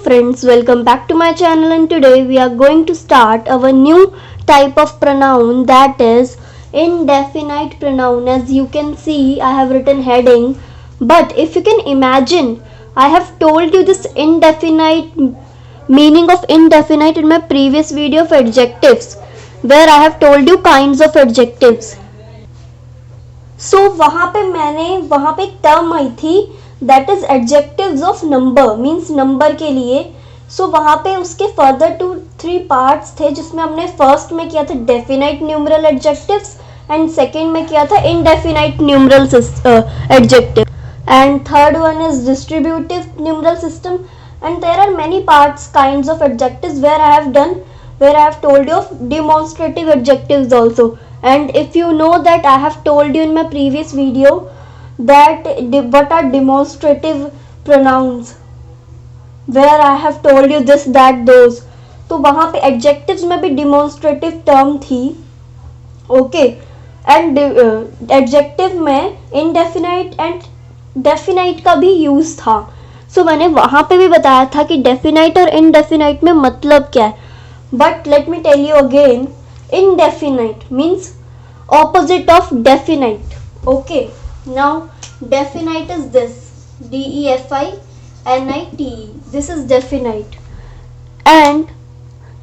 friends, welcome back to my channel, and today we are going to start our new type of pronoun, that is indefinite pronoun. As you can see, I have written heading, but if you can imagine, I have told you this indefinite meaning of indefinite in my previous video of adjectives, where I have told you kinds of adjectives. वहाँ पे एक term आई थी that is adjectives of number, means number के लिए. वहाँ पे उसके further 2-3 parts थे, जिसमें हमने फर्स्ट में किया था definite numeral adjectives and second में किया था indefinite numeral adjective, and third one is distributive numeral system, and there are many parts kinds of adjectives where I have told you of demonstrative adjectives also. And if you know that I have told you in my previous video that what are demonstrative pronouns, where I have told you this, that, those. तो वहाँ पे adjectives में भी demonstrative term थी, okay, and adjective में indefinite and definite का भी use था. मैंने वहाँ पे भी बताया था कि definite और indefinite में मतलब क्या है. But let me tell you again, indefinite means opposite of definite. Okay, now definite is this, definite. This is definite and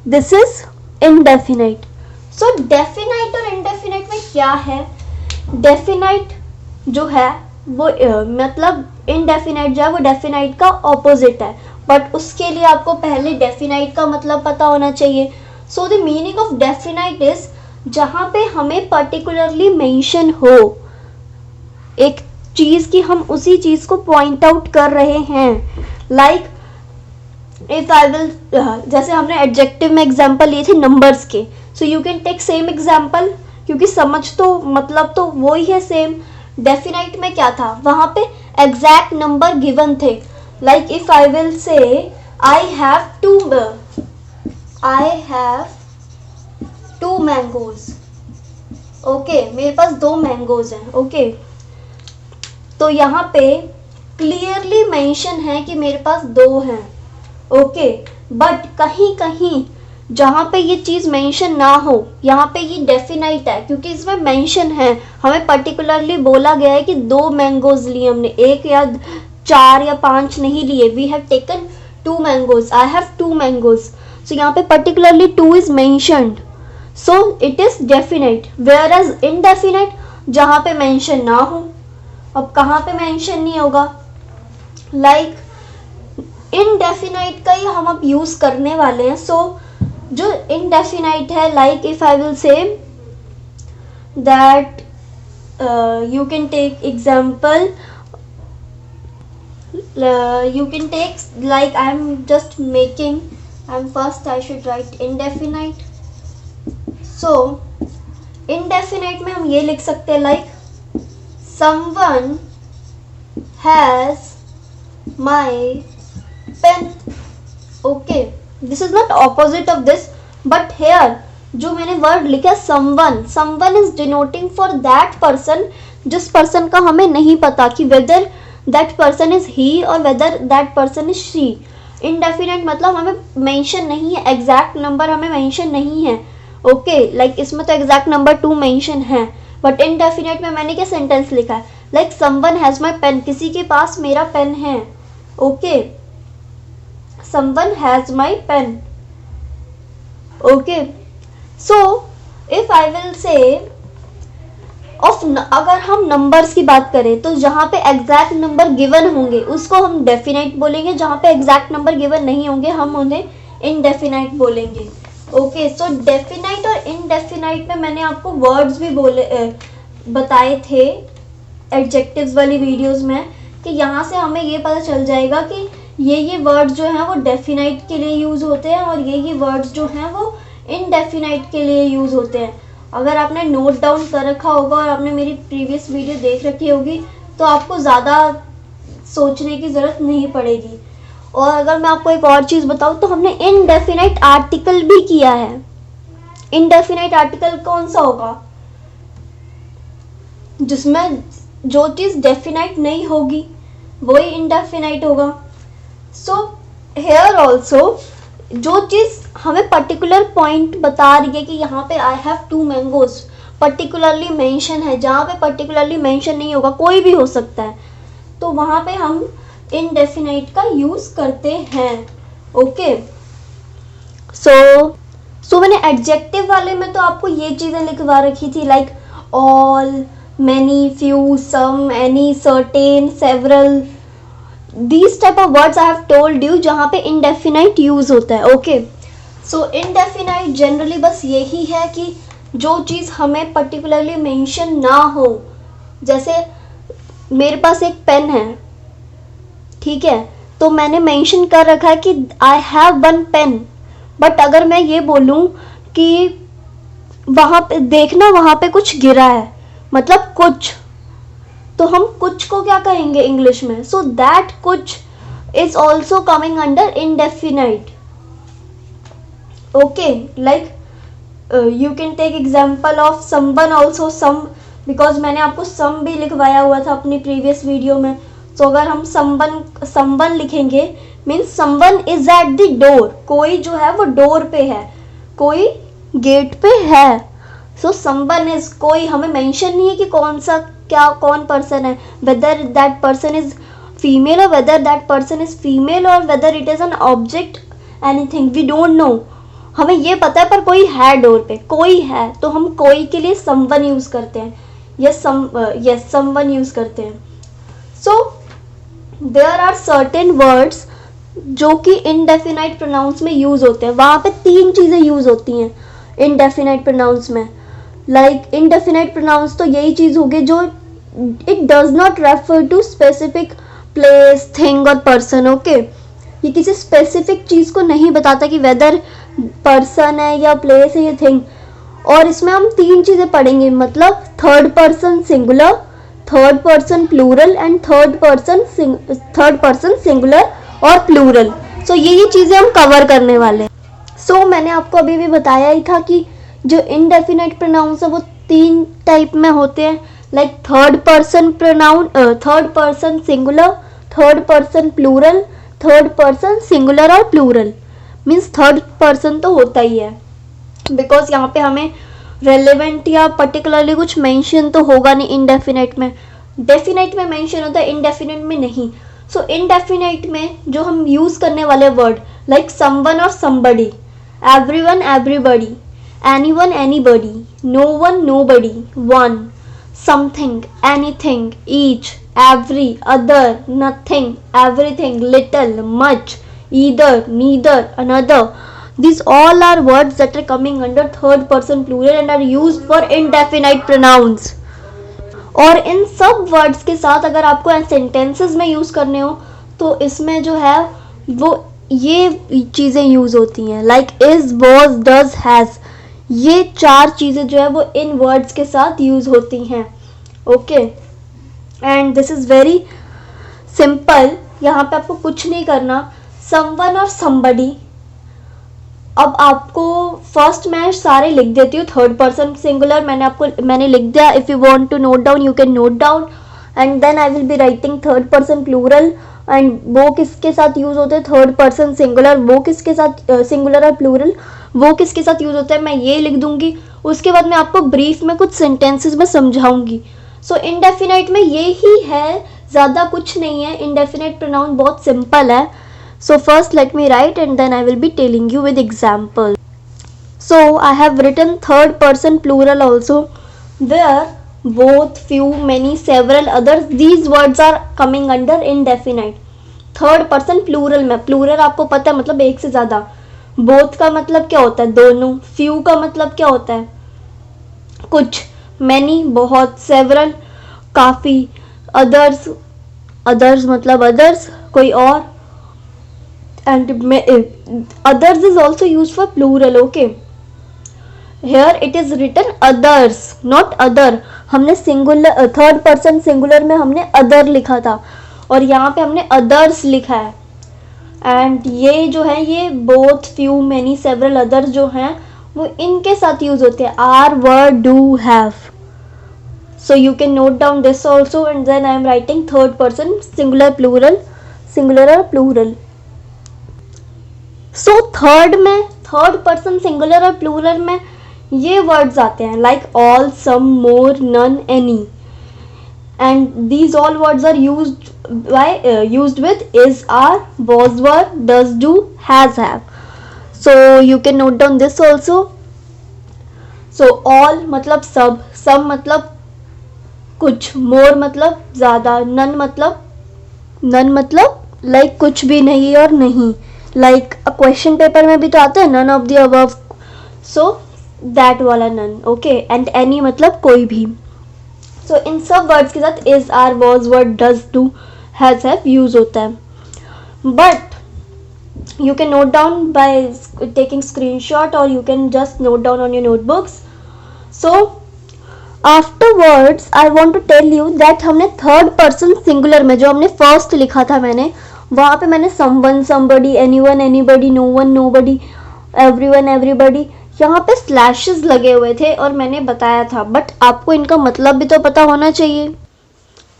this is indefinite. So definite और indefinite में क्या है? Definite जो है वो मतलब indefinite जो है वो definite का opposite है, बट उसके लिए आपको पहले डेफिनाइट का मतलब पता होना चाहिए. So the meaning of definite is जहाँ पे हमें पर्टिकुलरली मेंशन हो एक चीज की, हम उसी चीज को पॉइंट आउट कर रहे हैं. लाइक इफ आई विल, जैसे हमने एडजेक्टिव में एग्जांपल लिए थे नंबर्स के, so you can take same example, क्योंकि समझ तो मतलब तो वो ही है सेम. डेफिनाइट में क्या था, वहाँ पे एग्जैक्ट नंबर गिवन थे. Like if I will say I have two mangoes. Okay, मेरे पास 2 मैंगोज हैं. Okay, तो यहाँ पे क्लियरली मेंशन है कि मेरे पास 2 हैं. Okay, बट कहीं कहीं जहाँ पे ये चीज़ मेंशन ना हो, यहाँ पे ये डेफिनाइट है, क्योंकि इसमें मेंशन है, हमें पर्टिकुलरली बोला गया है कि 2 मैंगोज लिए हमने, 1 या 4 या 5 नहीं लिए. We have taken 2 mangoes. I have 2 mangoes. So यहाँ पे particularly 2 is mentioned, so it is definite. Whereas indefinite जहाँ पे मेंशन ना हो. अब कहाँ पे मेंशन नहीं होगा, लाइक इनडेफिनाइट का ही हम अब यूज करने वाले हैं. जो इनडेफिनाइट है, like if I will say that you can take example. You can take, like I should write indefinite. So indefinite में हम ये लिख सकते हैं, like someone has my pen. Okay, this is not opposite of this, but here जो मैंने word लिखा someone is denoting for that person, जिस पर्सन का हमें नहीं पता कि whether that person is he or whether that person is she. indefinite मतलब हमें मेंशन नहीं है, एग्जैक्ट नंबर हमें मेंशन नहीं है. ओके, लाइक इसमें तो एग्जैक्ट नंबर 2 मेंशन है, बट इनडेफिनेट में मैंने क्या सेंटेंस लिखा है, like someone has my pen, किसी के पास मेरा पेन है. Okay, someone has my pen. Okay, so if I will say अगर हम नंबर्स की बात करें तो जहाँ पे एग्जैक्ट नंबर गिवन होंगे उसको हम डेफिनाइट बोलेंगे, जहाँ पे एग्जैक्ट नंबर गिवन नहीं होंगे हम उन्हें इनडेफिनाइट बोलेंगे. ओके, सो डेफिनाइट और इनडेफिनाइट में मैंने आपको वर्ड्स भी बताए थे एडजेक्टिव्स वाली वीडियोस में, कि यहाँ से हमें ये पता चल जाएगा कि ये वर्ड्स जो हैं वो डेफिनाइट के लिए यूज़ होते हैं और ये वर्ड्स जो हैं वो इनडेफिनाइट के लिए यूज़ होते हैं. अगर आपने नोट डाउन कर रखा होगा और आपने मेरी प्रीवियस वीडियो देख रखी होगी तो आपको ज़्यादा सोचने की ज़रूरत नहीं पड़ेगी. और अगर मैं आपको एक और चीज़ बताऊँ तो हमने इनडेफिनाइट आर्टिकल भी किया है. इनडेफिनाइट आर्टिकल कौन सा होगा, जिसमें जो चीज़ डेफिनाइट नहीं होगी वही इनडेफिनाइट होगा. सो हेयर ऑल्सो जो चीज़ हमें पर्टिकुलर पॉइंट बता रही है कि यहाँ पे आई हैव 2 मैंगोज पर्टिकुलरली मेंशन है, जहाँ पे पर्टिकुलरली मेंशन नहीं होगा कोई भी हो सकता है, तो वहाँ पे हम इनडेफिनाइट का यूज़ करते हैं। ओके, सो मैंने एडजेक्टिव वाले में तो आपको ये चीज़ें लिखवा रखी थी, like all, many, few, some, any, certain, several, these type of words I have told you जहाँ पे indefinite यूज होता है। ओके, सो indefinite जनरली बस यही है कि जो चीज़ हमें पर्टिकुलरली मेंशन ना हो, जैसे मेरे पास एक पेन है, ठीक है, तो मैंने मेंशन कर रखा है कि आई हैव 1 पेन, बट अगर मैं ये बोलूँ कि वहाँ पे देखना, वहाँ पे कुछ गिरा है, मतलब कुछ, तो हम कुछ को क्या कहेंगे इंग्लिश में? सो दैट कुछ is also coming under indefinite. Okay, like you can take example of someone also, some, because मैंने आपको सम भी लिखवाया हुआ था अपनी प्रीवियस वीडियो में। तो अगर हम समवन लिखेंगे means someone is at the door, कोई जो है वो डोर पे है, कोई गेट पे है। सो समवन इज, कोई हमें मेंशन नहीं है कि कौन सा, क्या, कौन पर्सन है, whether that person is female और whether that person is female और whether it is an object, anything we don't know. हमें ये पता है पर कोई है डोर पे, कोई है, तो हम कोई के लिए समवन यूज करते हैं, यस समवन यूज करते हैं। So there are certain words जो कि इनडेफिनाइट प्रोनाउंस में यूज होते हैं। वहाँ पे 3 चीज़ें यूज होती हैं इनडेफिनाइट प्रोनाउंस में। लाइक इनडेफिनाइट प्रोनाउंस तो यही चीज़ होगी जो it does not refer to specific place, thing और पर्सन। ओके, ये किसी स्पेसिफिक चीज़ को नहीं बताता कि वेदर पर्सन है या प्लेस है या थिंग। और इसमें हम 3 चीज़ें पढ़ेंगे, मतलब third person singular, third person plural and third person singular और प्लूरल। सो ये चीज़ें हम कवर करने वाले हैं। सो मैंने आपको अभी भी बताया ही था कि जो इनडेफिनाइट प्रोनाउंस है वो 3 टाइप में होते हैं, like third person pronoun, third person singular, third person plural, third person singular और प्लूरल। मीन्स थर्ड पर्सन तो होता ही है, बिकॉज यहाँ पे हमें रेलेवेंट या पर्टिकुलरली कुछ मेंशन तो होगा नहीं इनडेफिनाइट में। डेफिनाइट में मेंशन होता है, इनडेफिनाइट में नहीं। सो इनडेफिनाइट में जो हम यूज करने वाले वर्ड लाइक समवन और somebody, everyone everybody, anyone anybody, no one nobody, one, something anything, each, every, other, nothing, everything, little, much, either, neither, another, these all are words that are coming under third person plural and are used for indefinite pronouns। और इन सब words के साथ अगर आपको sentences में use करने हो तो इसमें जो है वो ये चीज़ें यूज होती हैं, like is, was, does, has. ये 4 चीज़ें जो है वो इन वर्ड्स के साथ यूज होती हैं। Okay, and this is very simple, यहाँ पे आपको कुछ नहीं करना। समवन और समबडी, अब आपको फर्स्ट मैं सारे लिख देती हूँ। थर्ड पर्सन सिंगुलर मैंने लिख दिया। If you want to note down you can note down, and then I will be writing third person plural, and वो किसके साथ यूज होते हैं, थर्ड पर्सन सिंगुलर, वो किसके साथ, सिंगुलर और प्लूरल वो किसके साथ यूज होता है, मैं ये लिख दूंगी। उसके बाद मैं आपको ब्रीफ में कुछ सेंटेंसेस में समझाऊंगी। सो इनडेफिनाइट में ये ही है, ज़्यादा कुछ नहीं है। इनडेफिनाइट प्रोनाउन बहुत सिंपल है। So first let me write and then I will be telling you with example. So I have written third person plural also, where both, few, many, several others, these words are coming under indefinite। Third person plural में, plural आपको पता है मतलब एक से ज़्यादा। Both का मतलब क्या होता है, दोनों। फ्यू का मतलब क्या होता है, कुछ। मैनी बहुत, सेवरल काफ़ी, अदर्स, अदर्स मतलब अदर्स कोई और, and others is also use for plural. Okay, here it is written others not other. हमने सिंगुलर, थर्ड पर्सन सिंगुलर में हमने अदर लिखा था और यहाँ पे हमने अदर्स लिखा है। एंड ये जो है ये both, few, many, several, others जो हैं वो इनके साथ यूज होते हैं, are, were, do, have. So you can note down this also and then I am writing third person singular plural, singular और प्लूरल। सो थर्ड में, थर्ड पर्सन सिंगुलर और प्लूरल में ये वर्ड्स आते हैं like all, some, more, none, any, and these all words are used with is, are, was, were, does, do, has, have. So you can note down this also. So all मतलब सब, some मतलब कुछ, more मतलब ज़्यादा, none मतलब like कुछ भी नहीं और नहीं, like a question paper में भी तो आता है none of the above, so that वाला none, okay, and any मतलब कोई भी. सो इन सब वर्ड्स के साथ is, are, was, were, does, do, has, have use होता है. But you can note down by taking screenshot और you can just note down on your notebooks. So afterwards I want to tell you that हमने third person singular में जो हमने first लिखा था मैंने, वहाँ पे मैंने someone, somebody, anyone, anybody, no one, nobody, everyone, everybody, यहाँ पे स्लैशेस लगे हुए थे और मैंने बताया था, बट आपको इनका मतलब भी तो पता होना चाहिए.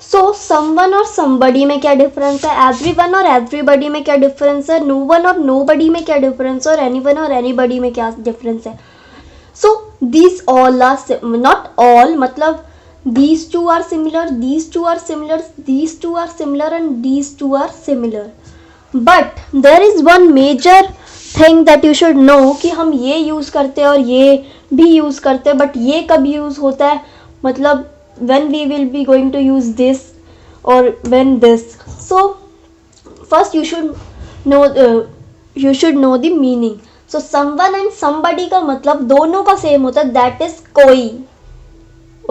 सो समवन और समबडी में क्या डिफरेंस है, एवरीवन और एवरीबडी में क्या डिफरेंस है, नो वन और नोबडी में क्या डिफरेंस है, और एनीवन और एनीबडी में क्या डिफरेंस है. So these all are, not all मतलब these two are similar, these two are similar, these two are similar and these two are similar. But there is one major thing that you should know कि हम ये use करते हैं और ये भी use करते हैं, बट ये कब यूज़ होता है, मतलब when we will be going to use this or when this. So first you should know the meaning. So someone and somebody का मतलब दोनों का सेम होता है, that is कोई.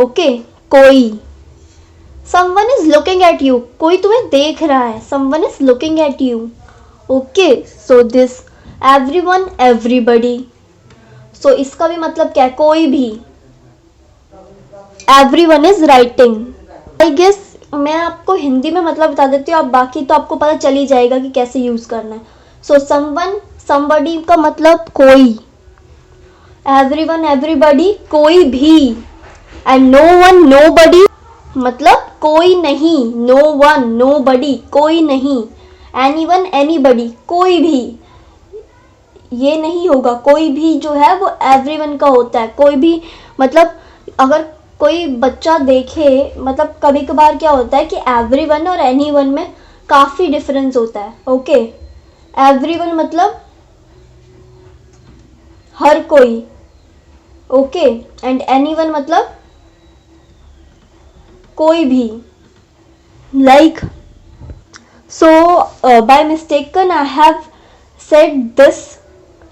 Okay, कोई. someone is looking at you, कोई तुम्हें देख रहा है, someone is looking at you. Okay, so this everyone, everybody, so इसका भी मतलब क्या है, कोई भी. everyone is writing. I guess मैं आपको हिंदी में मतलब बता देती हूँ, आप बाकी तो आपको पता चल ही जाएगा कि कैसे यूज करना है. so someone, somebody का मतलब कोई, everyone, everybody कोई भी, and no one, nobody मतलब कोई नहीं, no one, nobody कोई नहीं, anyone, anybody कोई भी. ये नहीं होगा, कोई भी जो है वो everyone का होता है. कोई भी मतलब अगर कोई बच्चा देखे, मतलब कभी कभार क्या होता है कि everyone और anyone में काफ़ी डिफरेंस होता है. ओके, everyone मतलब हर कोई, ओके, एंड anyone मतलब कोई भी. like so by mistaken I have said this,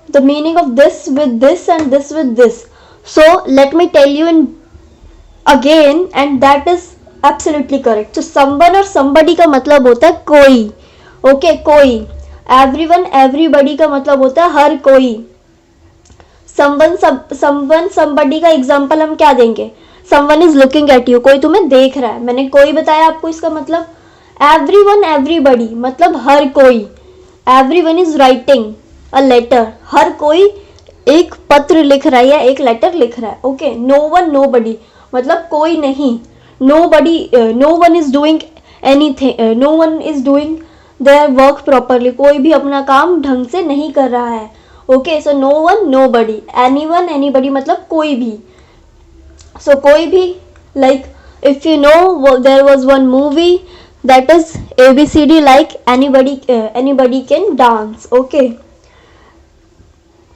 the meaning of this with this and this with this. so let me tell you in again and that is absolutely correct. so someone और somebody का मतलब होता है कोई. Okay, कोई. everyone, everybody का मतलब होता है हर कोई. someone, somebody का एग्जाम्पल हम क्या देंगे, someone is looking at you, कोई तुम्हें देख रहा है. मैंने कोई बताया आपको इसका मतलब. everyone, everybody मतलब हर कोई. everyone is writing a letter, हर कोई एक पत्र लिख रहा है या एक लेटर लिख रहा है. ओके, no one, nobody मतलब कोई नहीं. nobody, no one is doing anything, no one is doing their work properly, कोई भी अपना काम ढंग से नहीं कर रहा है. Okay, so no one, nobody, anyone, anybody मतलब कोई भी. so कोई भी, like if you know there was one movie that is ABCD, like anybody can dance. okay,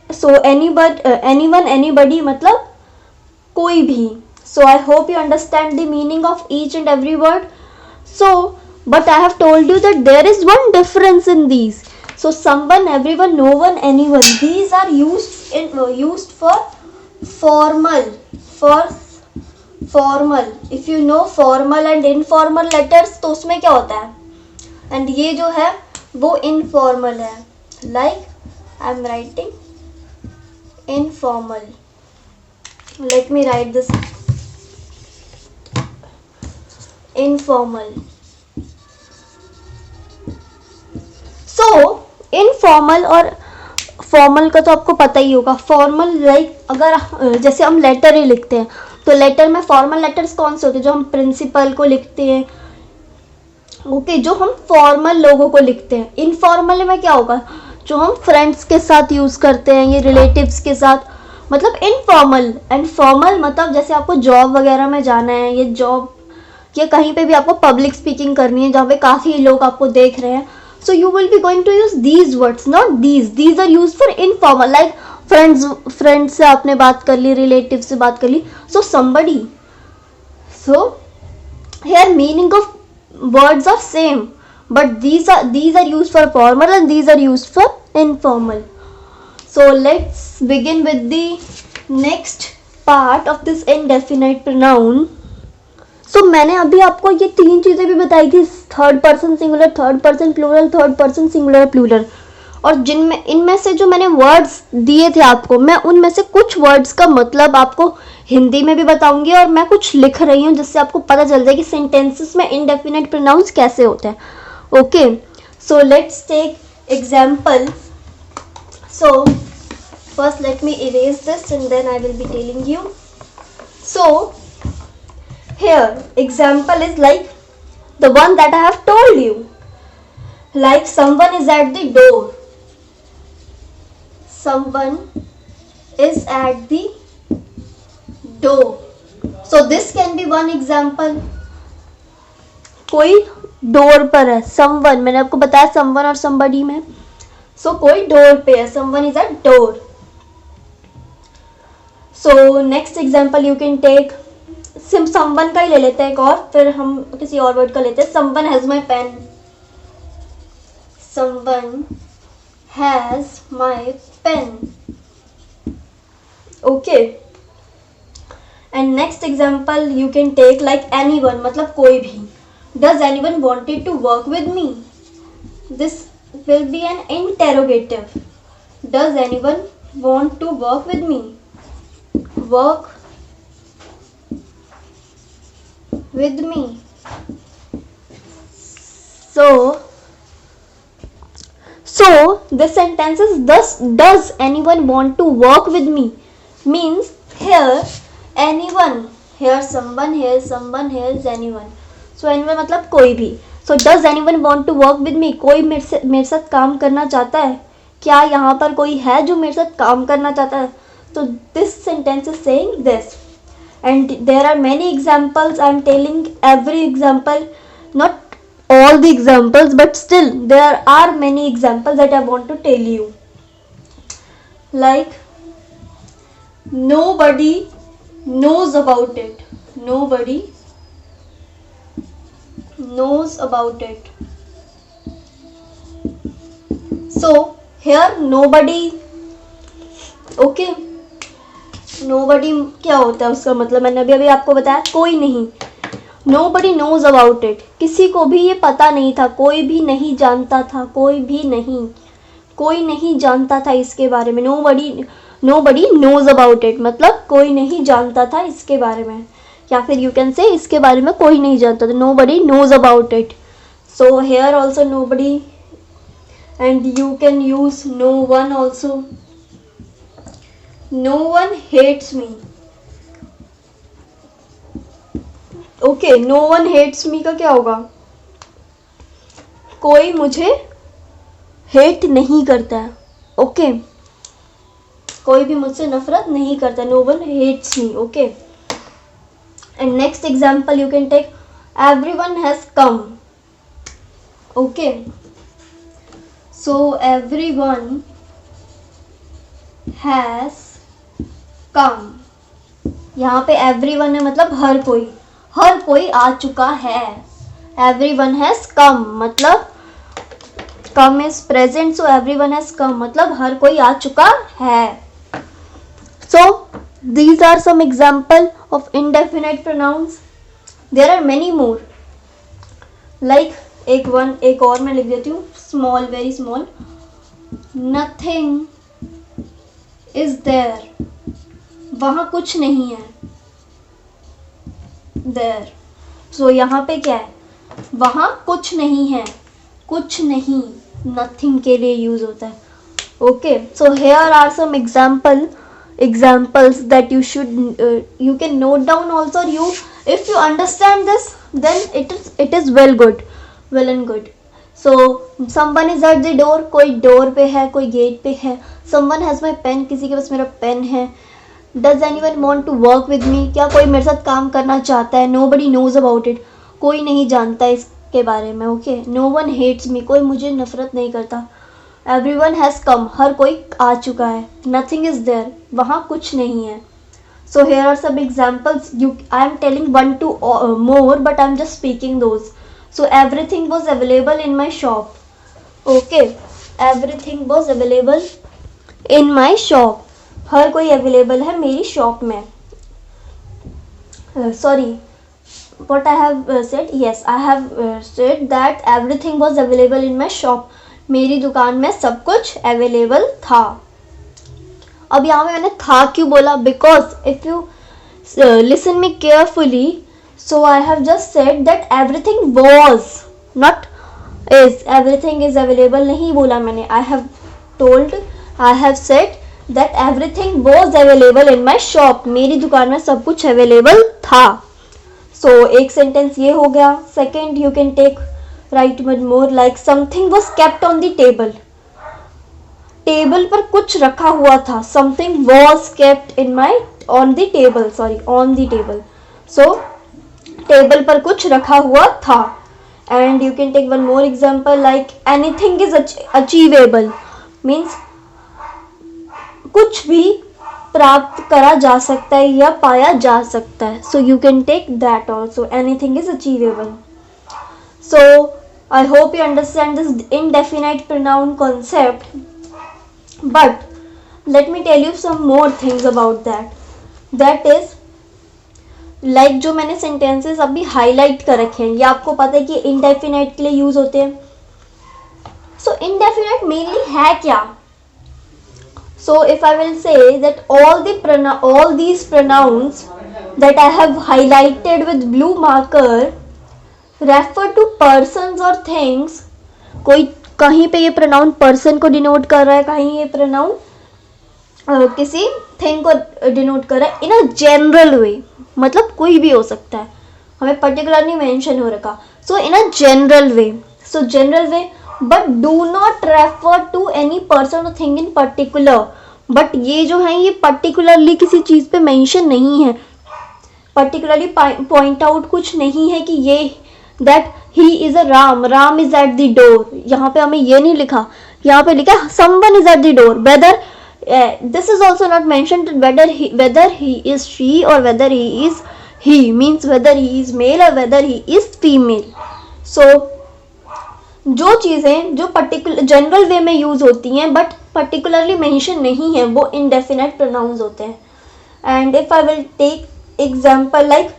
so anybody, anyone, anybody मतलब कोई भी. so I hope you understand the meaning of each and every word. so but I have told you that there is one difference in these. so someone, everyone, no one, anyone, these are used for formal, for formal. if you know formal and informal letters तो उसमें क्या होता है, and ये जो है वो informal है. like I am writing informal, let me write this informal. so informal और फॉर्मल का तो आपको पता ही होगा. फॉर्मल लाइक अगर जैसे हम लेटर ही लिखते हैं तो लेटर में फॉर्मल लेटर्स कौन से होते हैं, जो हम प्रिंसिपल को लिखते हैं. ओके, जो हम फॉर्मल लोगों को लिखते हैं. इनफॉर्मल में क्या होगा, जो हम फ्रेंड्स के साथ यूज़ करते हैं, ये रिलेटिव्स के साथ, मतलब इनफॉर्मल। एंड फॉर्मल मतलब जैसे आपको जॉब वगैरह में जाना है, ये जॉब या कहीं पे भी आपको पब्लिक स्पीकिंग करनी है जहाँ पे काफ़ी लोग आपको देख रहे हैं, so you will be going to use these words, not these are use for informal, like friends से आपने बात कर ली, रिलेटिव से बात कर ली, so somebody. So here meaning of words are same, but these are used for formal and these are used for informal. So let's begin with the next part of this indefinite pronoun. So मैंने अभी आपको ये तीन चीज़ें भी बताई थी, third person singular, third person plural, third person singular plural, और जिनमें इनमें से जो मैंने वर्ड्स दिए थे आपको, मैं उनमें से कुछ वर्ड्स का मतलब आपको हिंदी में भी बताऊंगी और मैं कुछ लिख रही हूँ जिससे आपको पता चल जाए कि सेंटेंसेस में इंडेफिनिट प्रोनाउंस कैसे होते हैं। Okay, so let's take example. So first let me erase this and then I will be telling you. So here example is like the one that I have told you, like someone is at the door, someone is at the door, so this can be one example। कोई door पर है, someone, मैंने आपको बताया someone और somebody में, so कोई door पे है, someone is at door। so next example you can take, someone का ही ले लेते हैं एक और, फिर हम किसी और वर्ड का लेते हैं। Someone has my pen, someone has my pen. Okay, and next example you can take like anyone, मतलब कोई भी। Does anyone wanted to work with me, this will be an interrogative. Does anyone want to work with me, work with me। so this sentence is thus, does anyone want to work with me, means here anyone, here someone, here someone, here is anyone, so anyone मतलब कोई भी। so does anyone want to work with me, कोई मेरे साथ काम करना चाहता है, क्या यहाँ पर कोई है जो मेरे साथ काम करना चाहता है। so this sentence is saying this, and there are many examples, I am telling every example, not all the examples, but still there are many examples that I want to tell you, like nobody knows about it, nobody knows about it। so here nobody, okay, nobody क्या होता है उसका मतलब, मैंने अभी आपको बताया कोई नहीं। nobody knows about it, किसी को भी ये पता नहीं था, कोई भी नहीं जानता था, कोई नहीं जानता था इसके बारे में। nobody knows about it मतलब कोई नहीं जानता था इसके बारे में, या फिर you can say इसके बारे में कोई नहीं जानता था, nobody knows about it। so here also nobody, and you can use no one also। no one hates me, okay, no one hates me का क्या होगा, कोई मुझे हेट नहीं करता है, ओके, कोई भी मुझसे नफरत नहीं करता, no one hates me, okay। and next example you can take everyone has come, okay, so everyone has come, यहाँ पे everyone है मतलब हर कोई आ चुका है। everyone has come मतलब come is present, so everyone has come मतलब हर कोई आ चुका है। so these are some example of indefinite pronouns, there are many more, like एक और मैं लिख देती हूँ, small, very small, nothing is there, वहाँ कुछ नहीं है, there। so यहाँ पे क्या है, वहाँ कुछ नहीं है, कुछ नहीं, nothing के लिए यूज होता है, okay। so here are some examples that you should you can note down also, if you understand this then it is well and good। So someone is at the door, कोई door पे है, कोई gate पे है. Someone has my pen, किसी के पास मेरा पेन है. Does anyone want to work with me, क्या कोई मेरे साथ काम करना चाहता है. नोबडी नोज अबाउट इट, कोई नहीं जानता इसके बारे में. Okay. No one hates me, कोई मुझे नफरत नहीं करता. एवरीवन हैज़ कम, हर कोई आ चुका है. नथिंग इज देयर, वहाँ कुछ नहीं है. So here are some examples. I am telling one to more, but I am just speaking those. So everything was available in my shop. Okay, everything was available in my shop. हर कोई available है मेरी shop में. Sorry, what I have said? Yes, I have said that everything was available in my shop. मेरी दुकान में सब कुछ available था. अब यहाँ पे मैंने था क्यों बोला? Because if you listen me carefully, so I have just said that everything was, not is. Everything is available नहीं बोला मैंने. I have said that everything was available in my shop. मेरी दुकान में सब कुछ अवेलेबल था. सो एक सेंटेंस ये हो गया. Second, you can take right much more, like something was kept on the table. Table पर कुछ रखा हुआ था. Something was kept in my on the table, sorry on the table. So table पर कुछ रखा हुआ था. And you can take one more example, like anything is achievable, means कुछ भी प्राप्त करा जा सकता है या पाया जा सकता है. So you can take that also. Anything is achievable. So I hope you understand this indefinite pronoun concept. But let me tell you some more things about that. That is like जो मैंने sentences अभी highlight कर रखे हैं, ये आपको पता है कि indefinite के लिए use होते हैं. So indefinite mainly है क्या? So if I will say that all these pronouns that I have highlighted with blue marker refer to persons or things. कोई कहीं पे ये प्रोनाउन पर्सन को डिनोट कर रहा है, कहीं ये प्रोनाउन किसी थिंग को डिनोट कर रहा है. इन अ जनरल वे, मतलब कोई भी हो सकता है, हमें पर्टिकुलर नहीं मेंशन हो रखा. So in a general way, so general way, but do not refer to any person और थिंग इन पर्टिकुलर. बट ये जो है ये पर्टिकुलरली किसी चीज़ पे मेंशन नहीं है, पर्टिकुलरली पॉइंट आउट कुछ नहीं है कि ये that he is a Ram is at the door. यहाँ पे हमें ये नहीं लिखा, यहाँ पे लिखा someone is at the door. Whether this is also not mentioned whether he is she or whether he is he, means whether he is male or whether he is female. So जो चीज़ें जो particular general वे में use होती हैं but particularly mention नहीं है, वो indefinite pronouns होते हैं. And if I will take example, like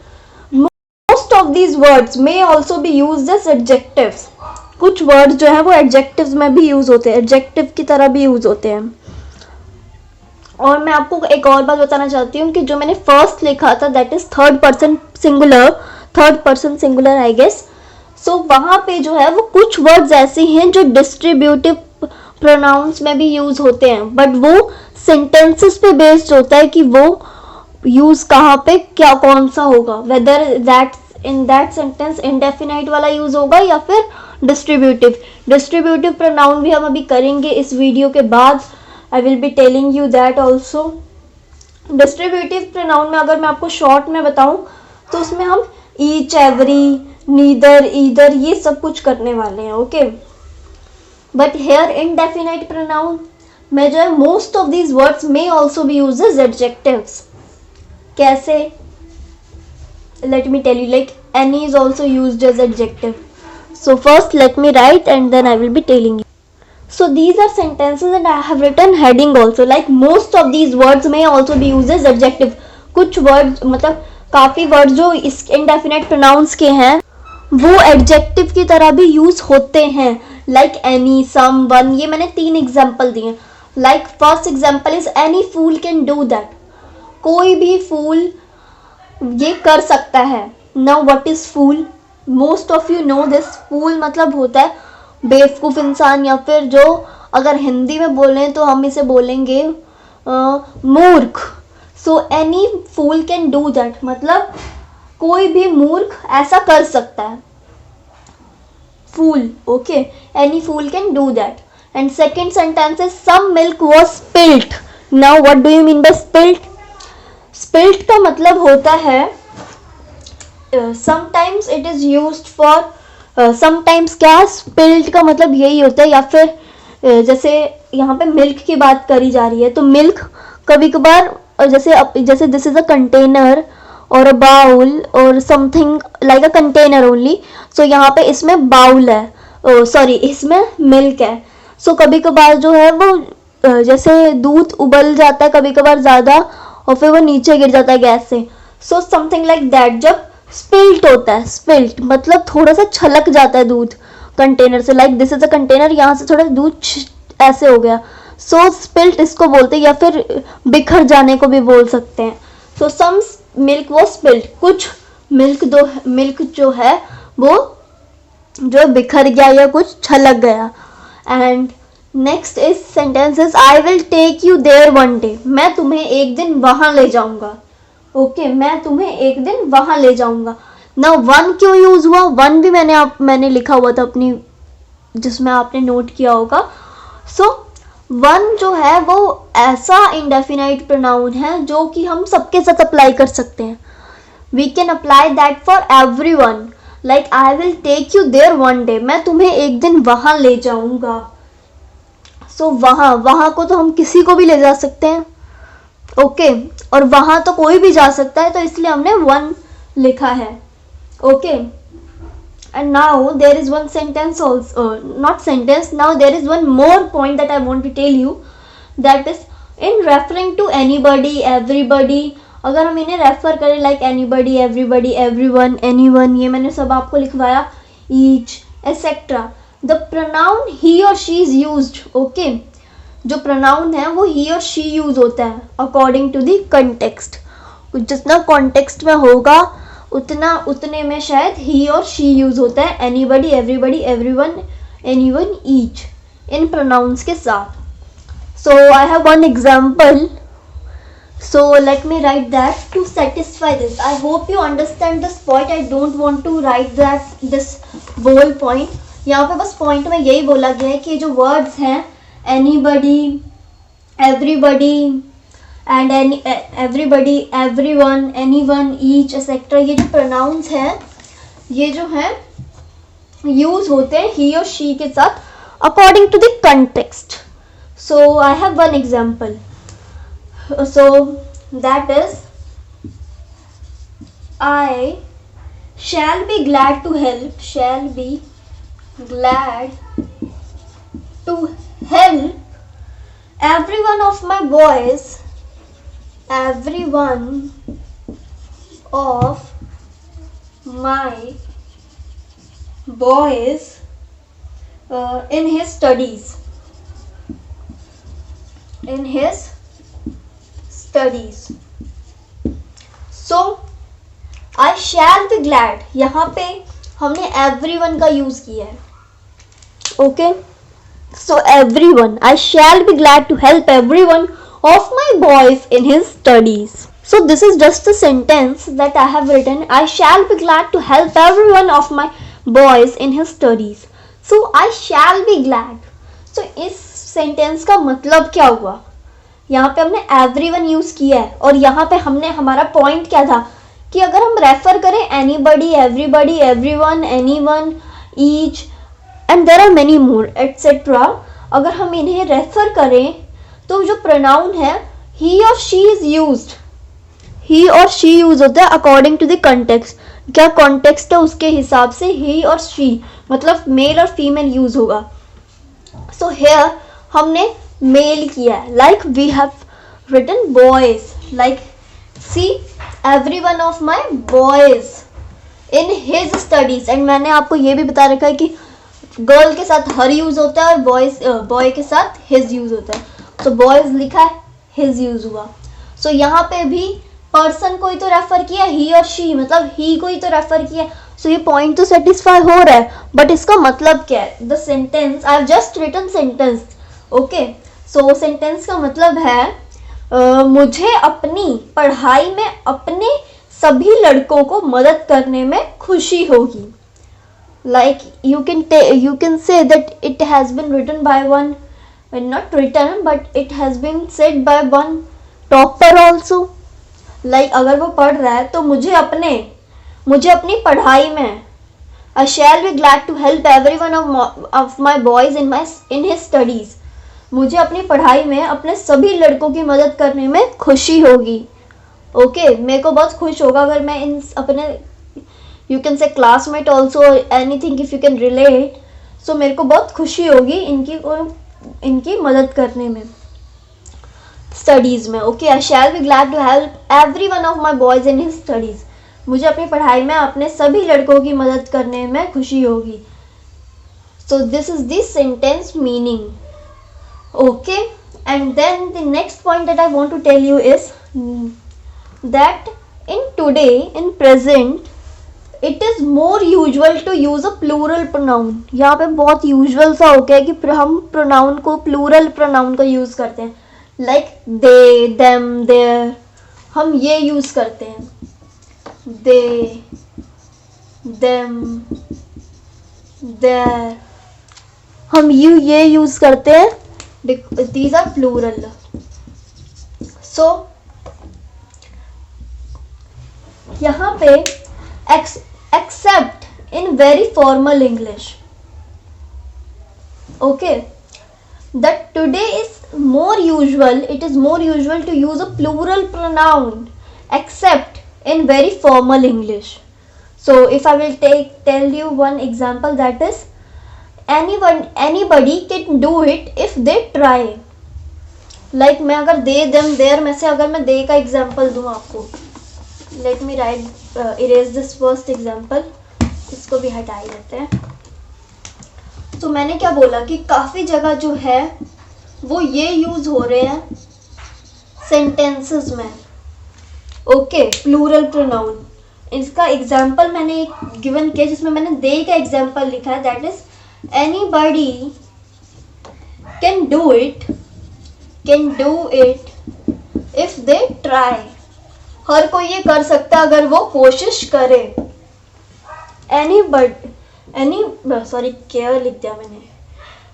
most of these words may also be used as adjectives. कुछ वर्ड्स जो है वो एडजेक्टिव्स में भी यूज होते हैं, एडजेक्टिव की तरह भी यूज होते हैं. और मैं आपको एक और बात बताना चाहती हूँ कि जो मैंने फर्स्ट लिखा था that is third person singular I guess. So वहाँ पे जो है वो कुछ वर्ड्स ऐसे हैं जो डिस्ट्रीब्यूटिव प्रोनाउंस में भी यूज होते हैं, बट वो सेंटेंसेस पे बेस्ड होता है कि वो यूज कहाँ पे क्या कौन सा होगा, whether that in that sentence indefinite वाला यूज होगा या फिर डिस्ट्रीब्यूटिव प्रोनाउन भी हम अभी करेंगे इस वीडियो के बाद. आई will be telling you that also. Distributive pronoun में अगर मैं आपको शॉर्ट में बताऊं तो उसमें हम ईच, एवरी, नीदर, ईदर ये सब कुछ करने वाले हैं. Okay, but here indefinite pronoun में जो है मोस्ट ऑफ दीज वर्ड्स में also be use as adjectives. कैसे? let me tell you, like any is also used as adjective. So first let me write and then I will be telling you. So these are sentences and I have written heading also, like most of these words may also be used as adjective. कुछ words मतलब काफ़ी words जो इस indefinite pronouns के हैं वो adjective की तरह भी use होते हैं, like any, some, one. ये मैंने 3 example दिए. Like first example is any fool can do that. कोई भी fool ये कर सकता है. Now what is full? Most of you know this. Full मतलब होता है बेवकूफ़ इंसान, या फिर जो अगर हिंदी में बोलें तो हम इसे बोलेंगे मूर्ख. So any fool can do that, मतलब कोई भी मूर्ख ऐसा कर सकता है. fool. Okay, any fool can do that. And second sentence is some milk was spilt. Now what do you mean by spilt? Spilt का मतलब होता है sometimes it is used for sometimes क्या spilt का मतलब यही होता है, या फिर जैसे यहाँ पे मिल्क की बात करी जा रही है तो मिल्क कभी कभार जैसे दिस इज अ कंटेनर और अ बाउल और something like a container only. So यहाँ पे इसमें बाउल है, सॉरी इसमें मिल्क है. सो कभी कभार जो है वो जैसे दूध उबल जाता है कभी कभार ज़्यादा और फिर वो नीचे गिर जाता है गैस से. सो समथिंग लाइक दैट जब स्पिल्ट होता है. स्पिल्ट मतलब थोड़ा सा छलक जाता है दूध कंटेनर से. Like this is a container, यहाँ से थोड़ा दूध ऐसे हो गया. सो स्पिल्ट इसको बोलते हैं, या फिर बिखर जाने को भी बोल सकते हैं. सो सम मिल्क वो स्पिल्ट, कुछ मिल्क जो है वो जो बिखर गया या कुछ छलक गया. And next is sentences I will take you there one day. मैं तुम्हें एक दिन वहां ले जाऊंगा. ओके, मैं तुम्हें एक दिन वहां ले जाऊंगा. ना वन क्यों यूज हुआ? वन भी मैंने लिखा हुआ था अपनी जिसमें आपने नोट किया होगा. सो वन जो है वो ऐसा इंडेफिनाइट प्रोनाउन है जो कि हम सबके साथ अप्लाई कर सकते हैं. We can apply that for every one. Like I will take you there one day, मैं तुम्हें एक दिन वहां ले जाऊंगा. सो वहां को तो हम किसी को भी ले जा सकते हैं. ओके, और वहां तो कोई भी जा सकता है, तो इसलिए हमने वन लिखा है. Okay, and now there is one sentence also, not sentence, now there is one more point that I want to tell you, that is in referring to anybody, everybody. अगर हम इन्हें रेफर करें like anybody, everybody, everyone, anyone, ये मैंने सब आपको लिखवाया, each, etc. the pronoun he or she is used. okay, जो pronoun है वो he or she यूज होता है according to the context. जितना context में होगा उतने में शायद he और she यूज होता है. anybody, everybody, everyone, anyone, each इन pronouns के साथ. so I have one example, so let me write that to satisfy this. I hope you understand this point. I don't want to write this whole point. यहाँ पे बस point में यही बोला गया है कि जो words हैं anybody, everybody and everybody, everyone, anyone, each, etc. ये जो pronouns हैं ये जो है यूज होते हैं he और she के साथ according to the context. so I have one example. so that is I shall be glad to help, shall be glad to help every one of my boys, every one of my boys in his studies, in his studies. so I shall be glad, यहाँ पे हमने everyone का use किया है. okay, so everyone, I shall be glad to help everyone of my boys in his studies. so this is just a sentence that I have written. I shall be glad to help everyone of my boys in his studies. so I shall be glad. so इस sentence का मतलब क्या हुआ? यहाँ पे हमने everyone use किया है और यहाँ पे हमने हमारा point क्या था कि अगर हम रेफर करें anybody, everybody, everyone, anyone, each and there are many more etc. अगर हम इन्हें रेफर करें तो जो प्रोनाउन है he और she is used, he और she यूज होता है according to the context. क्या context है उसके हिसाब से he और she मतलब मेल और फीमेल यूज होगा. so here हमने मेल किया है. like we have written boys, like see every one of my boys in his studies. and मैंने आपको ये भी बता रखा है कि गर्ल के साथ हर यूज होता है और बॉय के साथ हिज यूज होता है. तो बॉयज लिखा है, हिज यूज हुआ. सो यहाँ पे भी पर्सन को ही तो रेफर किया, ही और शी मतलब ही को ही तो रेफर किया. सो ये पॉइंट तो सेटिस्फाई हो रहा है, बट इसका मतलब क्या है? The sentence I have just written sentence. Okay, so sentence का मतलब है मुझे अपनी पढ़ाई में अपने सभी लड़कों को मदद करने में खुशी होगी. like you can say that it has been written by one, not written but it has been said by one topper also. like अगर वो पढ़ रहा है तो मुझे अपनी पढ़ाई में I shall be glad to help every one of my boys in his studies. मुझे अपनी पढ़ाई में अपने सभी लड़कों की मदद करने में खुशी होगी. ओके मेरे को बहुत खुश होगा अगर मैं इन अपने you can say classmate also anything if you can relate. So मेरे को बहुत खुशी होगी इनकी मदद करने में स्टडीज़ में. Okay I shall be glad to help every one of my boys in his studies. मुझे अपनी पढ़ाई में अपने सभी लड़कों की मदद करने में खुशी होगी. So this is the sentence meaning. Okay and then the next point that I want to tell you is that in today in present it is more usual to use a plural pronoun. यहाँ पे बहुत usual सा हो गया है कि हम pronoun को प्लूरल प्रोनाउन को यूज़ करते हैं. लाइक दे देम देयर हम ये यूज़ करते हैं. दे देम देयर हम ये यूज़ करते हैं. These are plural. सो यहाँ पे except in very formal English. Okay, that today is more usual, it is more usual to use a plural pronoun except in very formal English. So if I will tell you one example, that is anybody can do it if they try. Like मैं अगर they them their में से अगर मैं they का example दूँ आपको, let me erase this first example. इसको भी हटा ही देते हैं. तो मैंने क्या बोला कि काफ़ी जगह जो है वो ये यूज़ हो रहे हैं सेंटेंसेस में. Okay plural pronoun. इसका एग्जाम्पल मैंने एक गिवन किया जिसमें मैंने दे का एग्जाम्पल लिखा है. That is anybody can do it if they try. हर कोई ये कर सकता है अगर वो कोशिश करे. क्या लिख दिया मैंने.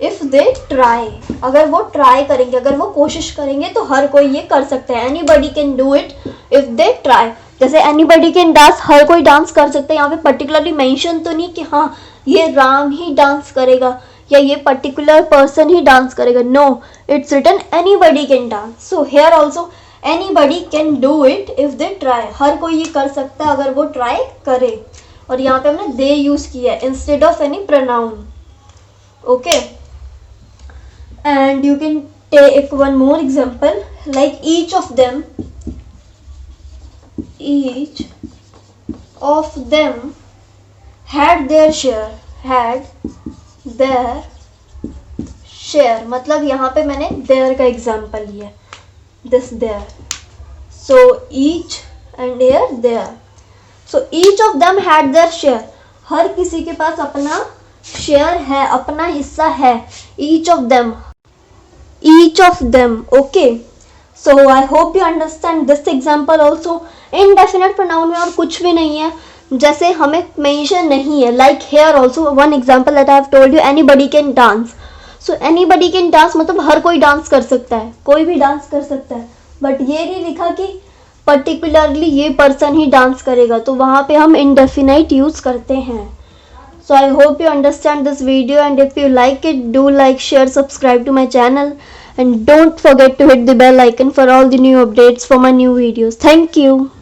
इफ दे ट्राई अगर वो ट्राई करेंगे, अगर वो कोशिश करेंगे तो हर कोई ये कर सकता है. Anybody can do it if they try. जैसे एनीबडी कैन डांस, हर कोई डांस कर सकता है. यहाँ पे पर्टिकुलरली मेंशन तो नहीं कि हाँ ये राम ही डांस करेगा या ये पर्टिकुलर पर्सन ही डांस करेगा. No, it's written anybody can dance. So here also anybody can do it if they try. हर कोई ये कर सकता है अगर वो ट्राई करे. और यहाँ पे हमने they यूज किया है instead of any pronoun. Okay, and you can take one more example like each of them had their share. मतलब यहाँ पे मैंने their का example लिया. This there. So each and here there. So each of them had their share. हर किसी के पास अपना share है, अपना हिस्सा है. each of them. Okay, so I hope you understand this example also. indefinite pronoun में और कुछ भी नहीं है, जैसे हमें मेंशन नहीं है. like here also one example that I have told you, anybody can dance. So anybody can dance मतलब हर कोई डांस कर सकता है, कोई भी डांस कर सकता है. बट ये नहीं लिखा कि पर्टिकुलरली ये पर्सन ही डांस करेगा, तो वहाँ पे हम इंडेफिनाइट यूज़ करते हैं. So I hope you understand this video, and if you like it, do like, share, subscribe to my channel, and don't forget to hit the bell icon for all the new updates for my new videos. Thank you.